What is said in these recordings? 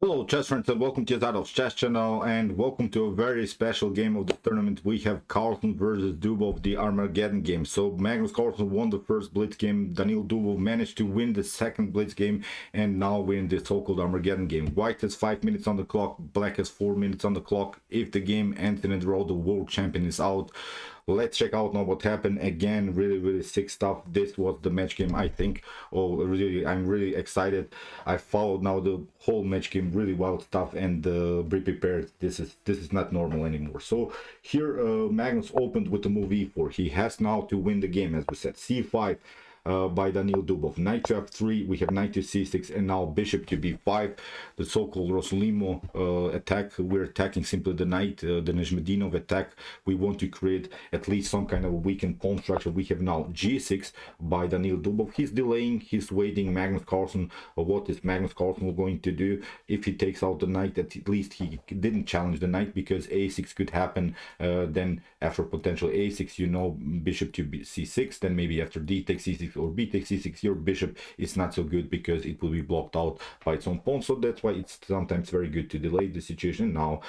Hello chess friends and welcome to Tadov's chess channel and welcome to a very special game of the tournament. We have Carlsen versus Dubov, the Armageddon game. So Magnus Carlsen won the first blitz game, Daniil Dubov managed to win the second blitz game, and now we're in the so-called Armageddon game. White has 5 minutes on the clock, black has 4 minutes on the clock. If the game ends in a draw, the world champion is out. Let's check out now what happened. Again, really sick stuff. This was the match game, I think. I'm really excited. I followed now the whole match game, really wild stuff, and be prepared. This is not normal anymore. So here Magnus opened with the move e4. He has now to win the game, as we said. c5 by Daniil Dubov. Knight to f3, we have knight to c6, and now bishop to b5. The so-called Rosolimo attack. We're attacking simply the knight, the Nejmedinov attack. We want to create at least some kind of a weakened pawn structure. We have now g6 by Daniil Dubov. He's delaying, he's waiting. Magnus Carlsen, what is Magnus Carlsen going to do? If he takes out the knight, at least he didn't challenge the knight, because a6 could happen. Then after potential a6, you know, bishop to c6, then maybe after d takes c6 or b takes c6, your bishop is not so good because it will be blocked out by its own pawn. So that's why it's sometimes very good to delay the situation. Now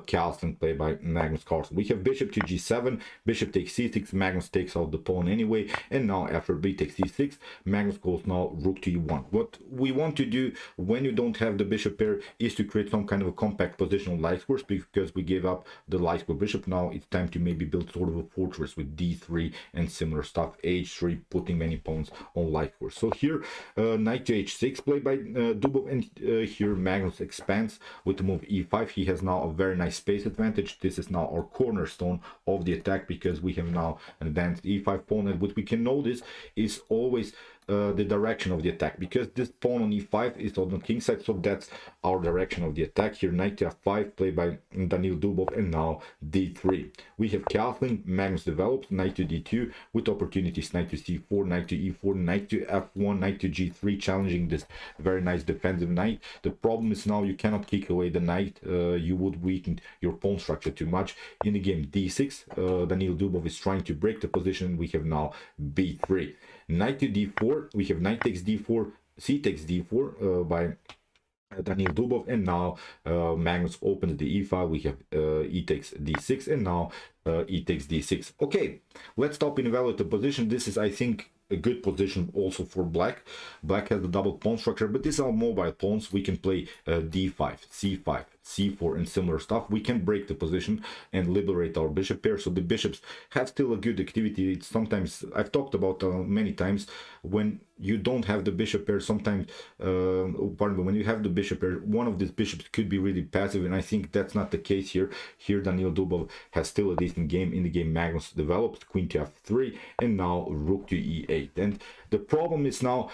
Carlsen play by Magnus Carlsen. We have bishop to g7, bishop takes c6, Magnus takes out the pawn anyway, and now after b takes c6, Magnus goes now rook to e1. What we want to do when you don't have the bishop pair is to create some kind of a compact position on light squares, because we gave up the light square bishop. Now it's time to maybe build sort of a fortress with d3 and similar stuff, h3, putting many pawns on light squares. So here knight to h6 played by Dubov, and here Magnus expands with the move e5. He has now a very nice space advantage. This is now our cornerstone of the attack, because we have now an advanced e5 pawn, and what we can notice is always the direction of the attack, because this pawn on e5 is on the king side, so that's our direction of the attack. Here knight to f5 played by Daniil Dubov, and now d3. We have Carlsen. Magnus develops knight to d2 with opportunities, knight to c4, knight to e4, knight to f1, knight to g3, challenging this very nice defensive knight. The problem is now you cannot kick away the knight. You would weaken your pawn structure too much. In the game d6, Daniil Dubov is trying to break the position. We have now b3. Knight to d4, we have knight takes d4, c takes d4 by Daniil Dubov, and now Magnus opens the e file. We have e takes d6, and now e takes d6. Okay, let's stop and evaluate the position. This is, I think, a good position also for black. Black has the double pawn structure, but these are mobile pawns. We can play d5, c5, c4, and similar stuff. We can break the position and liberate our bishop pair. So the bishops have still a good activity. It's sometimes, I've talked about many times, when you don't have the bishop pair, sometimes pardon me, when you have the bishop pair, one of these bishops could be really passive, and I think that's not the case here. Here Daniil Dubov has still a decent game. In the game Magnus develops queen to f3, and now rook to e8. And the problem is now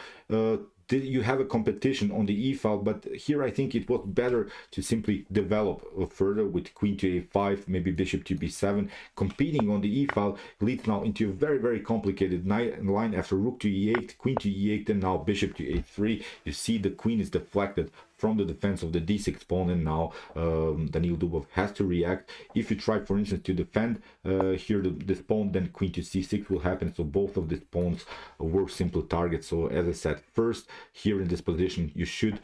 you have a competition on the e file, but here I think it was better to simply develop further with queen to a5, maybe bishop to b7. Competing on the e file leads now into a very complicated line after rook to e8, queen to e8, and now bishop to a3. You see the queen is deflected from the defense of the d6 pawn, and now Daniil Dubov has to react. If you try, for instance, to defend here this pawn, then queen to c6 will happen. So both of these pawns were simple targets. So as I said, first here in this position you should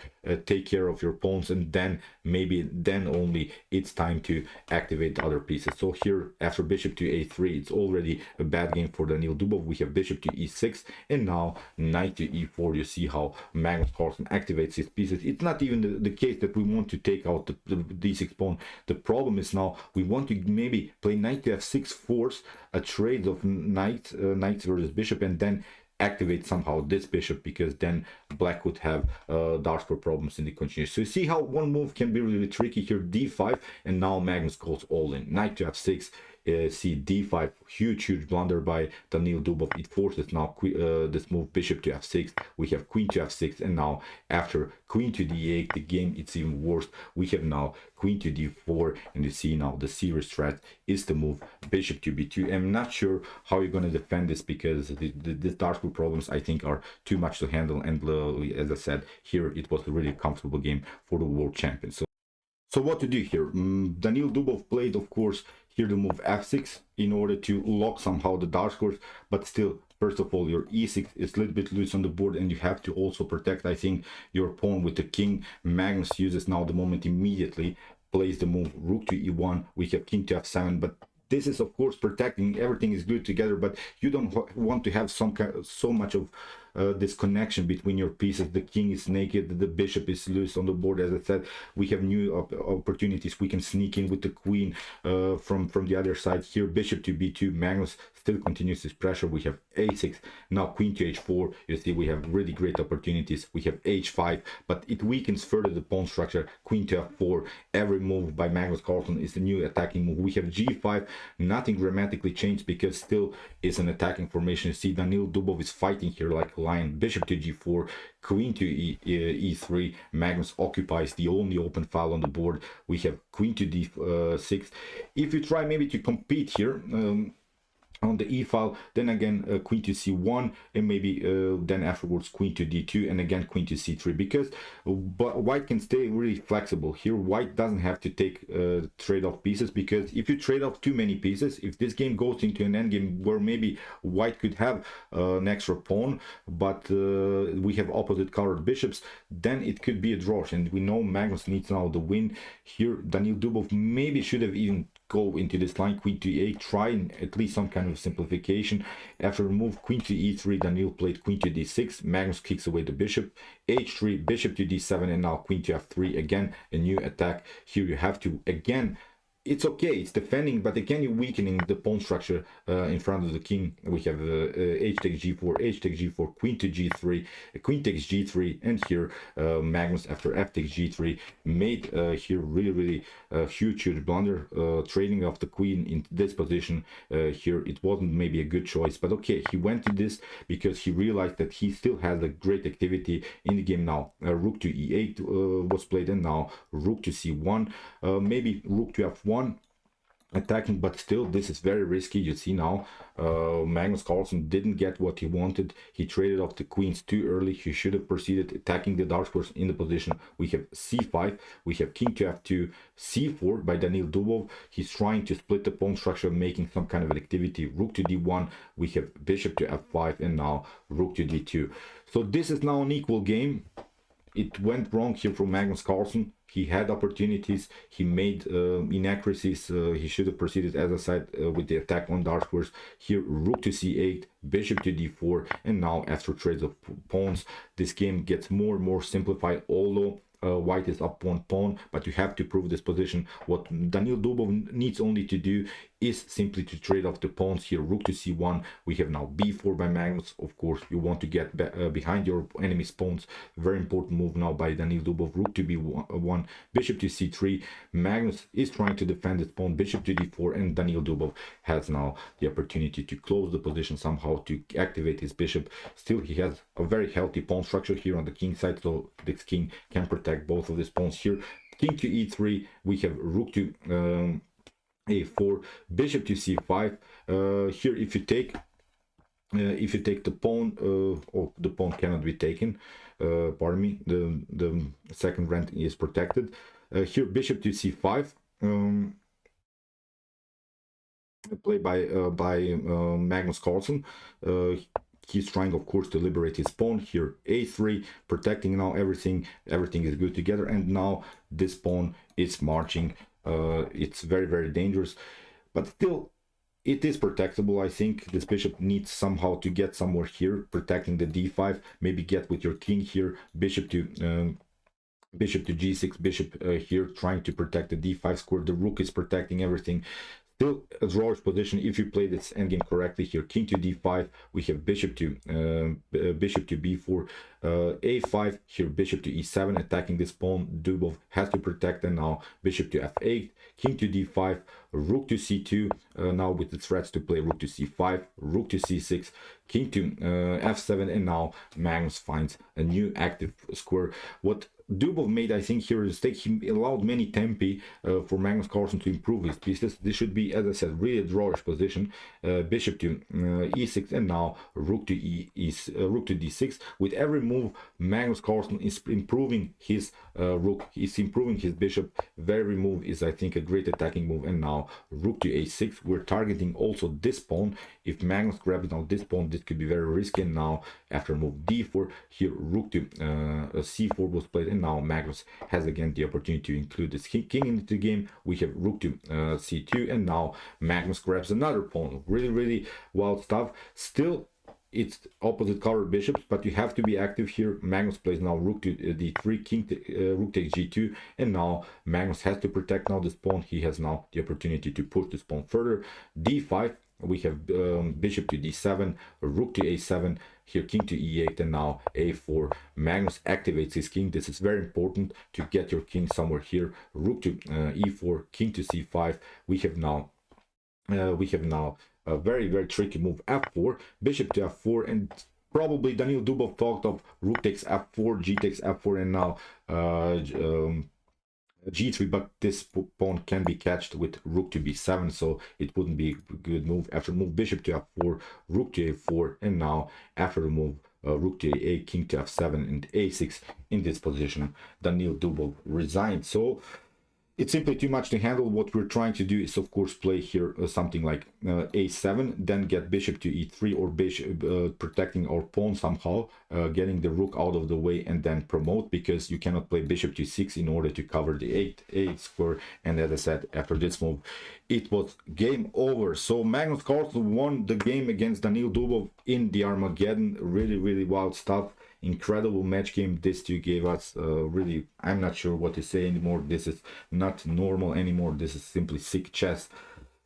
take care of your pawns, and then only it's time to activate the other pieces. So here after bishop to a3, it's already a bad game for Daniil Dubov. We have bishop to e6, and now knight to e4. You see how Magnus Carlsen activates his pieces. It's not even the case that we want to take out the d6 pawn. The problem is now we want to maybe play knight to f6, force a trade of knights versus bishop, and then activate somehow this bishop, because then black would have dark square problems in the continuation. So you see how one move can be really tricky here. d5, and now Magnus goes all in. Knight to f6, see d5, huge blunder by Daniil Dubov. It forces now this move bishop to f6. We have queen to f6, and now after queen to d8, the game it's even worse. We have now queen to d4, and you see now the serious threat is the move bishop to b2. I'm not sure how you're going to defend this, because the dark square problems I think are too much to handle, and as I said, here it was a really comfortable game for the world champion. So what to do here? Daniil Dubov played, of course, here the move f6 in order to lock somehow the dark squares, but still first of all, your e6 is a little bit loose on the board, and you have to also protect, I think, your pawn with the king. Magnus uses now the moment immediately, plays the move rook to e1. We have king to f7, but this is of course protecting. Everything is good together, but you don't want to have so much of this connection between your pieces. The king is naked, the bishop is loose on the board. As I said, we have new opportunities. We can sneak in with the queen from the other side here. Bishop to b2. Magnus still continues his pressure. We have a6, now queen to h4. You see, we have really great opportunities. We have h5, but it weakens further the pawn structure. Queen to f4. Every move by Magnus Carlsen is a new attacking move. We have g5. Nothing dramatically changed because still is an attacking formation. You see, Daniil Dubov is fighting here like a lion. Bishop to g4, queen to e3. Magnus occupies the only open file on the board. We have queen to d6. If you try maybe to compete here on the e file, then again queen to c1, and maybe then afterwards queen to d2, and again queen to c3, because white can stay really flexible here. White doesn't have to take trade-off pieces, because if you trade off too many pieces, if this game goes into an endgame where maybe white could have an extra pawn, but we have opposite colored bishops, then it could be a draw, and we know Magnus needs now the win here. Daniil Dubov maybe should have even go into this line, queen to e8, try at least some kind of simplification. After move queen to e3, Daniil played queen to d6. Magnus kicks away the bishop, h3, bishop to d7, and now queen to f3. Again, a new attack. Here you have to again, it's okay, it's defending, but again you're weakening the pawn structure in front of the king. We have h takes g4, h takes g4, queen to g3, queen takes g3, and here Magnus, after f takes g3, made here really huge blunder, trading off the queen in this position. Here it wasn't maybe a good choice, but okay, he went to this because he realized that he still has a great activity in the game now. Rook to e8 was played, and now rook to c1, maybe rook to f1 attacking, but still this is very risky. You see now Magnus Carlsen didn't get what he wanted. He traded off the queens too early. He should have proceeded attacking the dark squares in the position. We have c5, we have king to f2, c4 by Daniil Dubov. He's trying to split the pawn structure, making some kind of an activity. Rook to d1, we have bishop to f5, and now rook to d2. So this is now an equal game. It went wrong here from Magnus Carlsen. He had opportunities, he made inaccuracies. He should have proceeded, as I said, with the attack on dark squares. Here, rook to c8, bishop to d4, and now after trades of pawns, this game gets more and more simplified, although white is up one pawn, but you have to prove this position. What Daniil Dubov needs only to do is simply to trade off the pawns here. Rook to c1, we have now b4 by Magnus. Of course, you want to get behind your enemy's pawns. Very important move now by Daniil Dubov. Rook to b1, bishop to c3. Magnus is trying to defend his pawn, bishop to d4, and Daniil Dubov has now the opportunity to close the position somehow, to activate his bishop. Still, he has a very healthy pawn structure here on the king side, so this king can protect both of these pawns here. King to e3, we have rook to a4, bishop to c5. Here, if you take the pawn, or the pawn cannot be taken, pardon me, the second rank is protected. Here, bishop to c5, played by Magnus Carlsen. He's trying, of course, to liberate his pawn. Here, a3, protecting now everything. Everything is good together, and now this pawn is marching. It's very dangerous, but still it is protectable. I think this bishop needs somehow to get somewhere here, protecting the d5. Maybe get with your king here, bishop to g6, bishop here, trying to protect the d5 square. The rook is protecting everything. Still a drawish position if you play this endgame correctly. Here, king to d5, we have bishop to b4, a5. Here, bishop to e7, attacking this pawn. Dubov has to protect, and now bishop to f8, king to d5, rook to c2. Now with the threats to play rook to c5, rook to c6, king to f7, and now Magnus finds a new active square. What Dubov made, I think, here a mistake. He allowed many tempi for Magnus Carlsen to improve his pieces. This should be, as I said, really a drawish position. Bishop to e6, and now rook to rook to d6. With every move, Magnus Carlsen is improving his rook. He's improving his bishop. Every move is, I think, a great attacking move. And now rook to a6. We're targeting also this pawn. If Magnus grabs now this pawn, this could be very risky. And now after move d4, here rook to c4 was played, and now Magnus has again the opportunity to include this king into the game. We have rook to c2, and now Magnus grabs another pawn. Really wild stuff. Still, it's opposite color bishops, but you have to be active here. Magnus plays now rook to d3, king to, rook takes g2, and now Magnus has to protect now this pawn. He has now the opportunity to push this pawn further. d5, we have bishop to d7, rook to a7, here king to e8, and now a4. Magnus activates his king. This is very important to get your king somewhere here. Rook to e4, king to c5. We have now a very tricky move, f4, bishop to f4, and probably Daniil Dubov thought of rook takes f4, g takes f4, and now g3, but this pawn can be catched with rook to b7, so it wouldn't be a good move. After move bishop to f4, rook to a4, and now after the move rook to a8, king to f7, and a6. In this position, Daniil Dubov resigned. So it's simply too much to handle. What we're trying to do is, of course, play here something like a7, then get bishop to e3, or bishop protecting our pawn somehow, getting the rook out of the way, and then promote, because you cannot play bishop to 6 in order to cover the 8 square. And as I said, after this move, it was game over. So Magnus Carlsen won the game against Daniil Dubov in the Armageddon. Really wild stuff. Incredible match game this two gave us. Really, I'm not sure what to say anymore. This is not normal anymore. This is simply sick chess.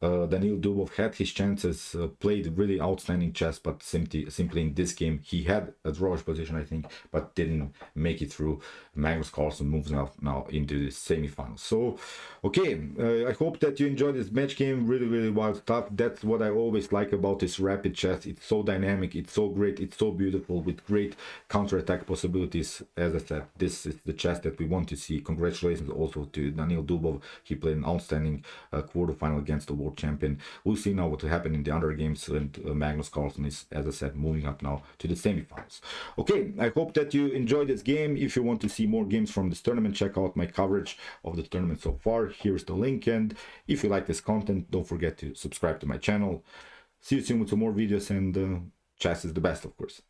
Daniil Dubov had his chances, played really outstanding chess, but simply in this game he had a drawish position, I think, but didn't make it through. Magnus Carlsen moves now into the semifinals. So okay, I hope that you enjoyed this match game. Really wild stuff. That's what I always like about this rapid chess. It's so dynamic, it's so great, it's so beautiful, with great counter-attack possibilities. As I said, this is the chess that we want to see. Congratulations also to Daniil Dubov. He played an outstanding quarterfinal against the world champion. We'll see now what will happen in the other games, and Magnus Carlsen is, as I said, moving up now to the semifinals. Okay, I hope that you enjoyed this game. If you want to see more games from this tournament, check out my coverage of the tournament so far. Here's the link, and if you like this content, don't forget to subscribe to my channel. See you soon with some more videos, and chess is the best, of course.